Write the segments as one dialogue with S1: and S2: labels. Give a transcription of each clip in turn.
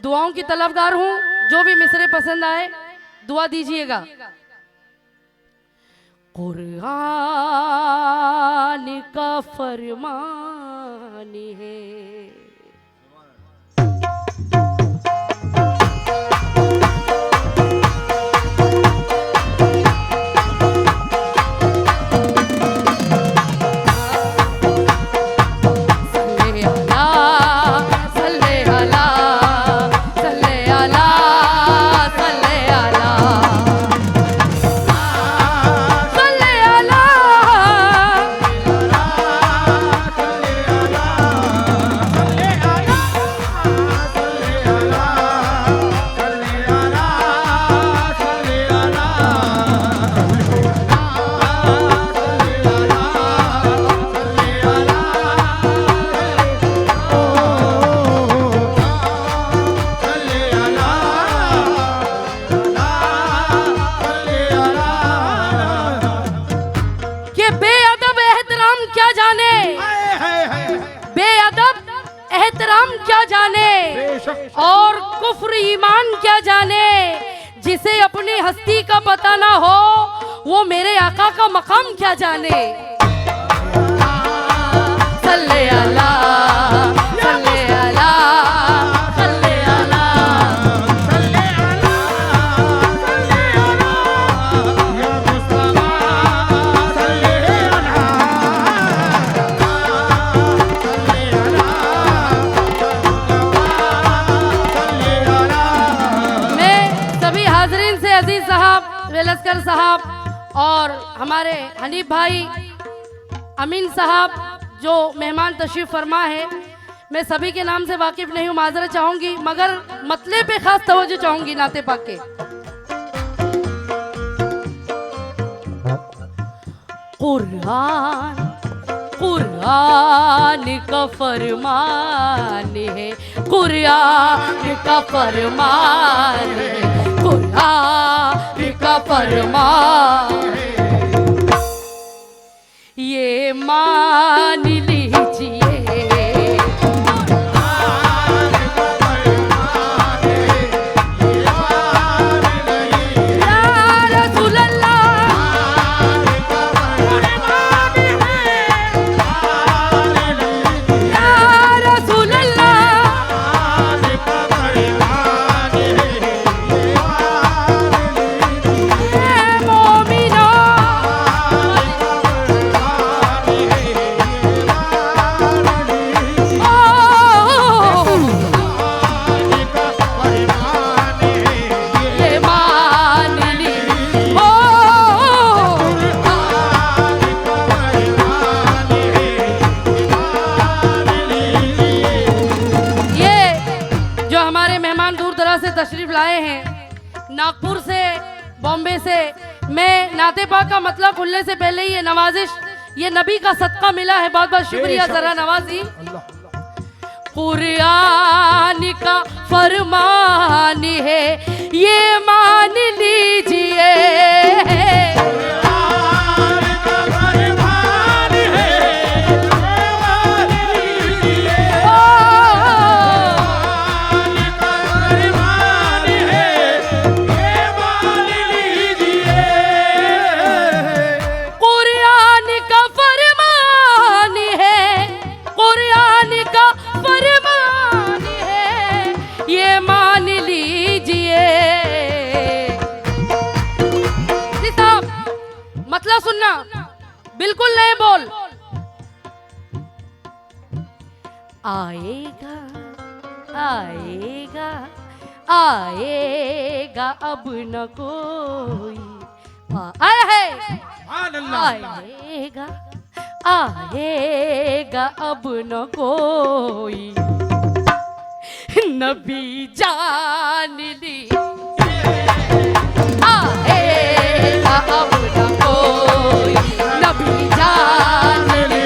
S1: दुआओं की तलबगार हूँ। जो भी मिसरे पसंद आए दुआ दीजिएगा। कुरान का फरमान है, क्या जाने और कुफ्र ईमान क्या जाने। जिसे अपनी हस्ती का पता ना हो वो मेरे आका का मकाम क्या जाने। सल्ले अला सल्ले अला सल्ले अला सल्ले अला सल्ले अला या मुस्तफा सल्ले अला सल्ले अला सल्ले अला। मैं सभी हाजरीन से अजीज साहब, वेलस्कर साहब और हमारे हनीफ भाई, अमीन साहब जो मेहमान तशरीफ फरमा है, मैं सभी के नाम से वाकिफ नहीं हूँ, माजरत चाहूंगी, मगर मतले पे खास तवज्जो चाहूंगी नाते पाक के। कुरान कुरान का फरमान है, कुरान का फरमान है, कुरान का फरमान है। ये मान लीजिए तशरीफ लाए हैं नागपुर से, बॉम्बे से। मैं नाते पाक का मतलब खुलने से पहले ही ये नवाजिश, ये नबी का सदका मिला है, बहुत बहुत शुक्रिया, जरा नवाजी। कुरान का फरमान है ये मान लीजिए, सुनना बिल्कुल नहीं बोल। आएगा आएगा आएगा अब न कोई, आया है आएगा आएगा अब न कोई, नबी जान ली आएगा अब न कोई, नबी जान ली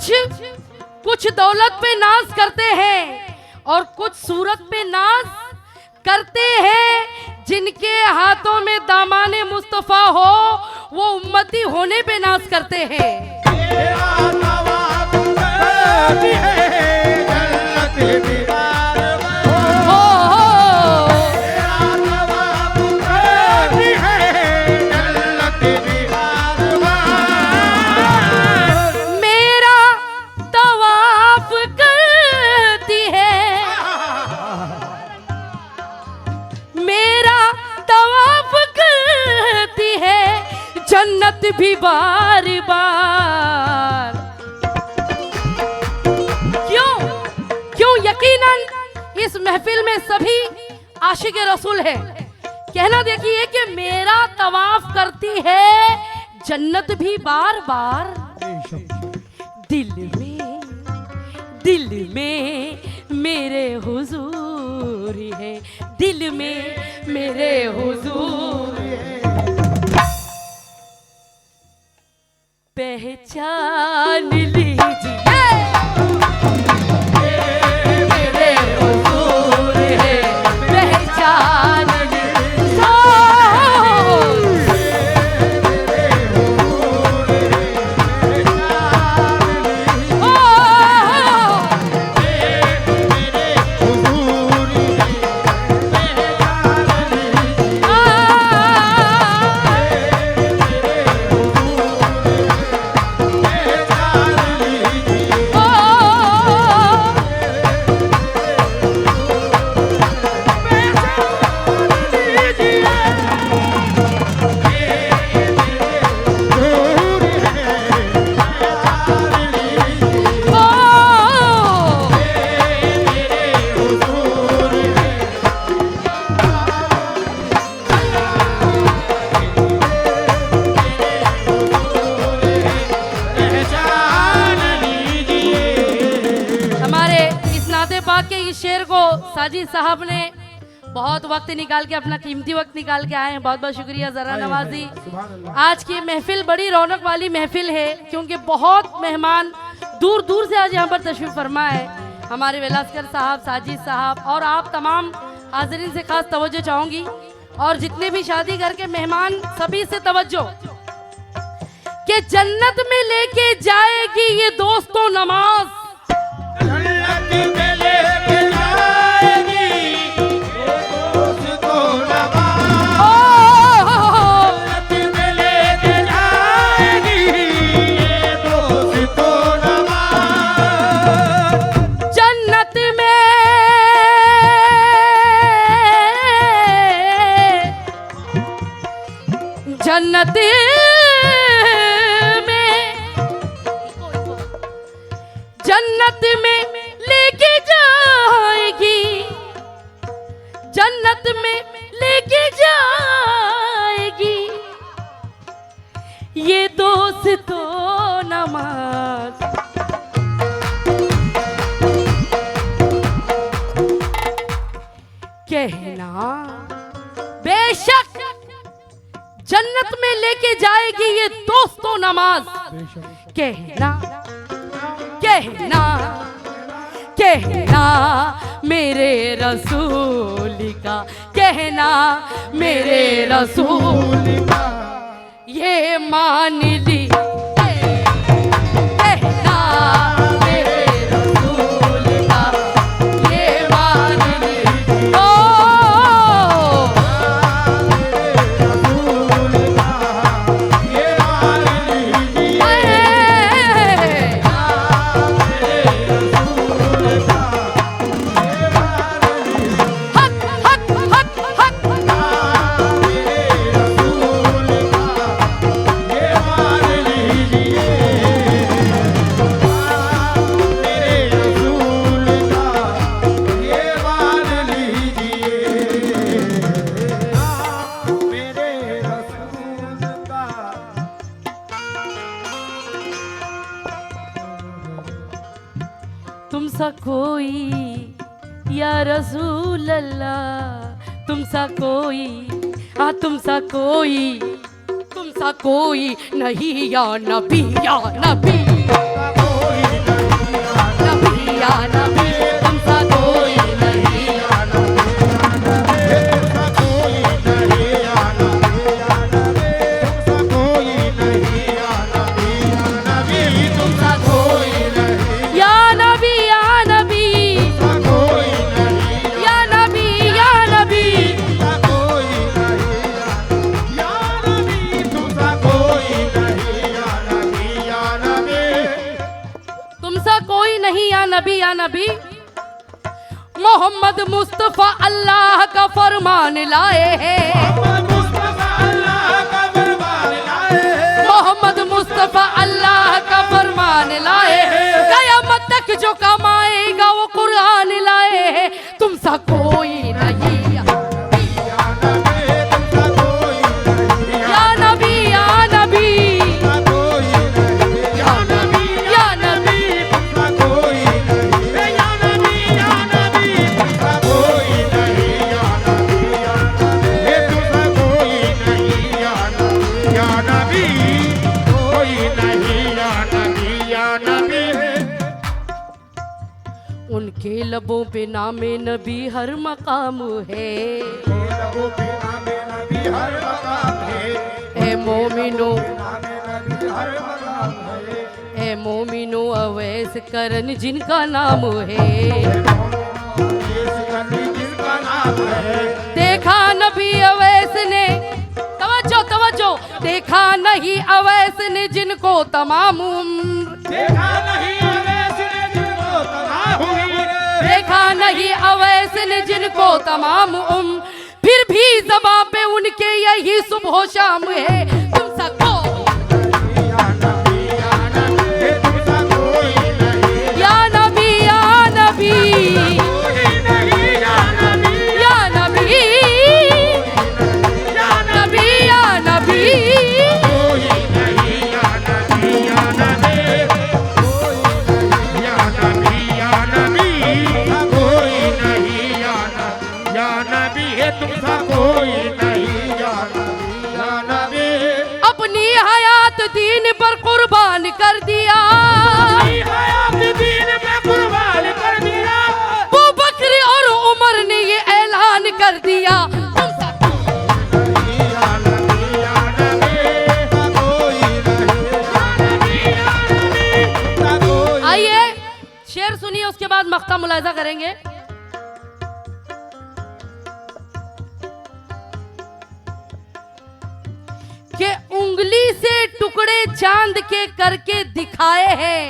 S1: कुछ दौलत पे नाज करते हैं और कुछ सूरत पे नाज करते हैं। जिनके हाथों में दामाने मुस्तफा हो वो उम्मती होने पे नाज करते हैं। जन्नत भी बार बार। क्यों यकीनन इस महफिल में सभी आशिक रसूल है। कहना देखिए कि मेरा तवाफ करती है जन्नत भी बार बार। दिल में मेरे हुजूर है, दिल में मेरे हुजूर है। पहचान लीजिए मेरे हुजूर है, पहचान शेर को साजिद साहब ने बहुत वक्त निकाल के, अपना कीमती वक्त निकाल के आए हैं। बहुत बहुत शुक्रिया जरा नवाजी। आज की महफिल बड़ी रौनक वाली महफिल है क्योंकि बहुत मेहमान दूर दूर से आज यहाँ पर तशरीफ फरमा है। हमारे वेलास्कर साहब, साजिद साहब और आप तमाम हाजिरीन से खास तवज्जो चाहूंगी और जितने भी शादी घर के मेहमान सभी से तवज्जो कि जन्नत में लेके जाएगी ये दोस्तों नमाज। जन्नत में लेके जाएगी, जन्नत में लेके जाएगी ये दोस्तों नमाज। कहना बेशक जन्नत में लेके जाएगी ये दोस्तों नमाज। कहना कहना कहना मेरे रसूल का, कहना मेरे रसूल का ये मान ली। कहना मेरे रसूल का ये मान ली। ओ तुमसा कोई या रसूल अल्लाह, तुमसा कोई तुमसा कोई नहीं या नबी, या नबी। या नबी तुमसा कोई नहीं, या नबी
S2: तुमसा कोई नहीं, या नबी तुमसा कोई नहीं, या नबी तुमसा कोई नहीं,
S1: या नबी या नबी
S2: तुमसा कोई नहीं,
S1: या नबी या नबी
S2: तुमसा कोई नहीं, या नबी तुमसा कोई नहीं, या नबी
S1: तुमसा कोई नहीं या नबी या नबी। मोहम्मद मुस्तफा अल्लाह का फरमान लाए हैं,
S2: मुस्तफा अल्लाह का फरमान लाए हैं,
S1: मोहम्मद मुस्तफा अल्लाह का फरमान लाए हैं, कयामत तक जो कमाएगा वो कुरान लाए हैं। तुमसा कोई नहीं
S2: या नबी तुमसा कोई नहीं,
S1: या नबी या नबी
S2: तुमसा कोई नहीं, या नबी
S1: या नबी
S2: तुमसा कोई नहीं, या नबी तुमसा कोई नहीं, या नबी तुमसा कोई नहीं, या नबी कोई नहीं, या नबी
S1: उनके लबों पे नामे नबी हर मकाम है।
S2: लबों पे नामे नबी हर मकाम है,
S1: ए मोमिनो
S2: नामे नबी हर मकाम है,
S1: ए मोमिनो अवैस करन जिनका नाम है।
S2: इस कली जिसका नाम है,
S1: देखा नबी अवैस ने, तवज्जो तवज्जो, देखा नहीं अवैस ने जिनको तमाम उम्र,
S2: देखा नहीं अवैस ने जिनको तबाह हुई,
S1: देखा नहीं अवैस ने जिनको तमाम उम्र, फिर भी ज़बां पे उनके यही सुबह शाम है। तुम सबको
S2: या नबी तुमसा कोई नहीं,
S1: या नबी या नबी
S2: कोई नहीं, या नबी
S1: या नबी
S2: या
S1: नबी या नबी
S2: कोई नहीं, या नबी या नबी कोई नहीं, या नबी तुमसा कोई नहीं, या नबी
S1: अपनी हयात दीन पर कुर्बान कर दिया,
S2: हयात दीन में कुर्बान कर दिया,
S1: अबू बकर और उमर ने ये ऐलान कर दिया। तुम सब
S2: या नबी कोई नहीं, या नबी
S1: आइए शेर सुनिए, उसके बाद मख्ता मुलाहिजा करेंगे। कि उंगली से टुकड़े चांद के करके दिखाए हैं,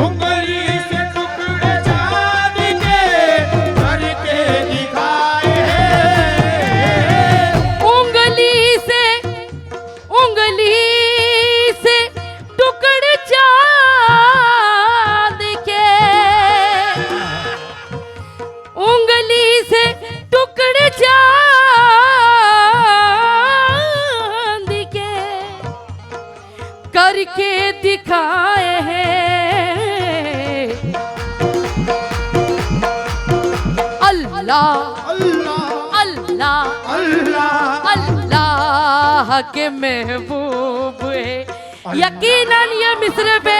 S2: उंगली से टुकड़े चांद के करके दिखाए हैं,
S1: उंगली से टुकड़े चांद के, उंगली से टुकड़े चांद के करके दिखाए हैं। अल्लाह
S2: अल्लाह
S1: अल्लाह
S2: अल्लाह
S1: अल्लाह के महबूब है। यकीनन ये मिसरे पे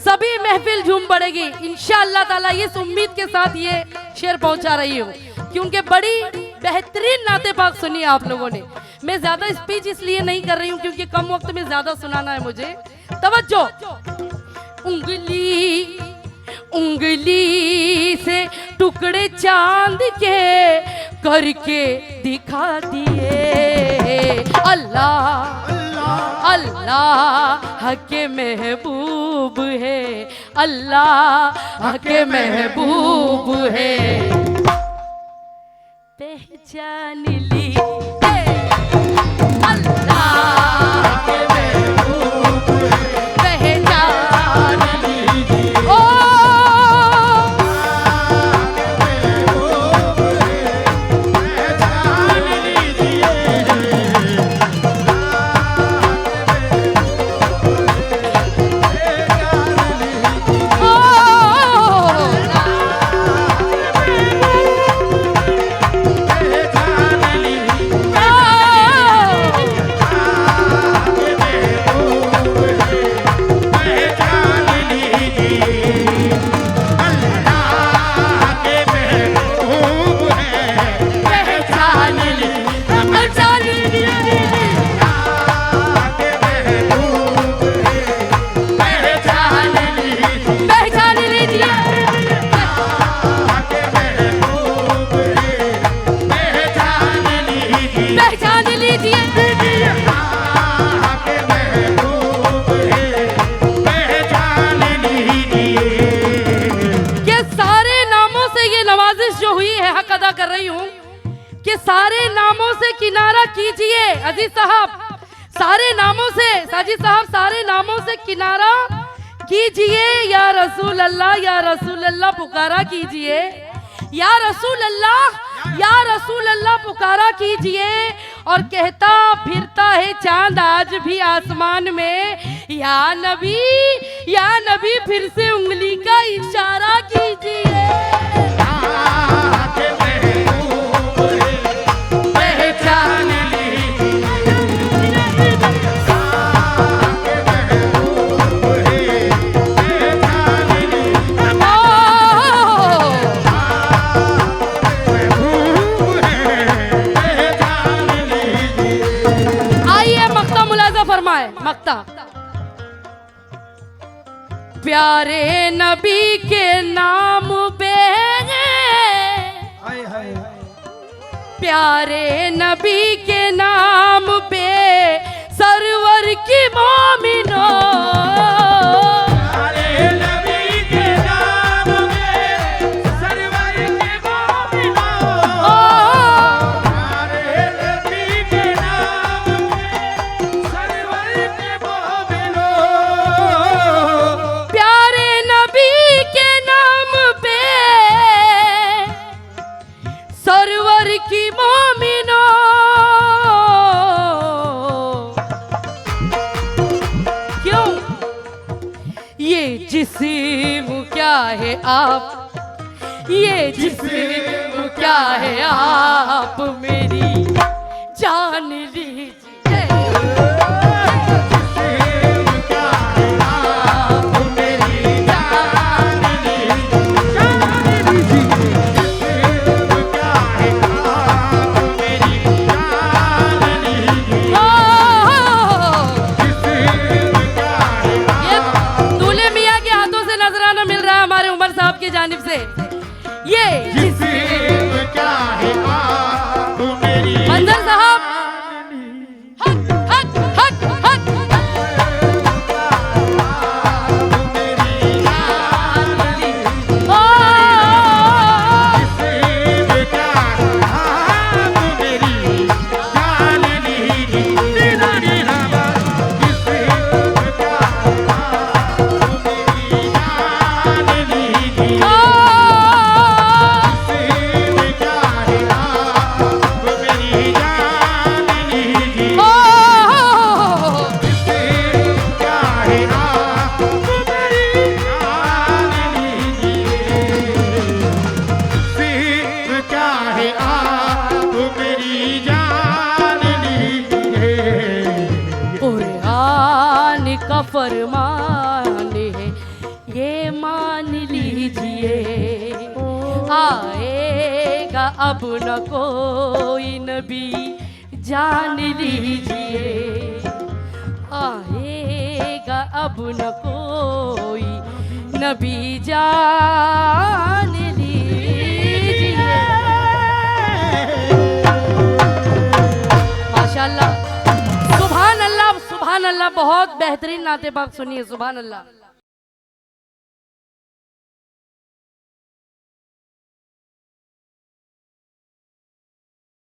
S1: सभी महफिल झूम पड़ेगी इंशाअल्लाह ताला। इस उम्मीद के साथ ये शेर पहुंचा रही हूँ क्योंकि बड़ी बेहतरीन नाते पाक सुनी आप लोगों ने। मैं ज्यादा स्पीच इसलिए नहीं कर रही हूँ क्योंकि कम वक्त में ज्यादा सुनाना है मुझे। तवज्जो। उंगली से टुकड़े चांद के करके दिखा दिए। अल्लाह अल्लाह के महबूब है, अल्लाह के महबूब है। पहचान ली अल्लाह के महबूब है, पहचान लीजिए। ओ पहचान लीजिए, पहचान लीजिए, पहचान लीजिए। ये सारे नामों से ये नवाजिश जो हुई है, हक अदा कर रही हूँ कि सारे नामों से किनारा कीजिए अजीज साहब, सारे नामों से, साजिद साहब सारे नामों से किनारा कीजिए। या रसूल अल्लाह, या रसूल अल्लाह पुकारा कीजिए, या रसूल अल्लाह, या रसूल अल्लाह पुकारा कीजिए। और कहता फिरता है चांद आज भी आसमान में, या नबी फिर से उंगली का इशारा कीजिए। पहचान मक्ता। प्यारे नबी के नाम पे, प्यारे नबी के नाम पे सरवर की मोमिनो, की मोमिनो। क्यों ये जिस्म क्या है आप, ये जिस्म क्या है आप मेरी जान लीजिए। की जानिब से ये मंजर साहब हक हक हक हक फरमान है ये मान लीजिए। आएगा अब न कोई नबी जान लीजिए, आएगा अब न कोई नबी जान लीजिए। माशाल्लाह, सुभान अल्लाह, सुभान अल्लाह। बहुत बेहतरीन नाते पाक सुनिए, सुभान अल्लाह।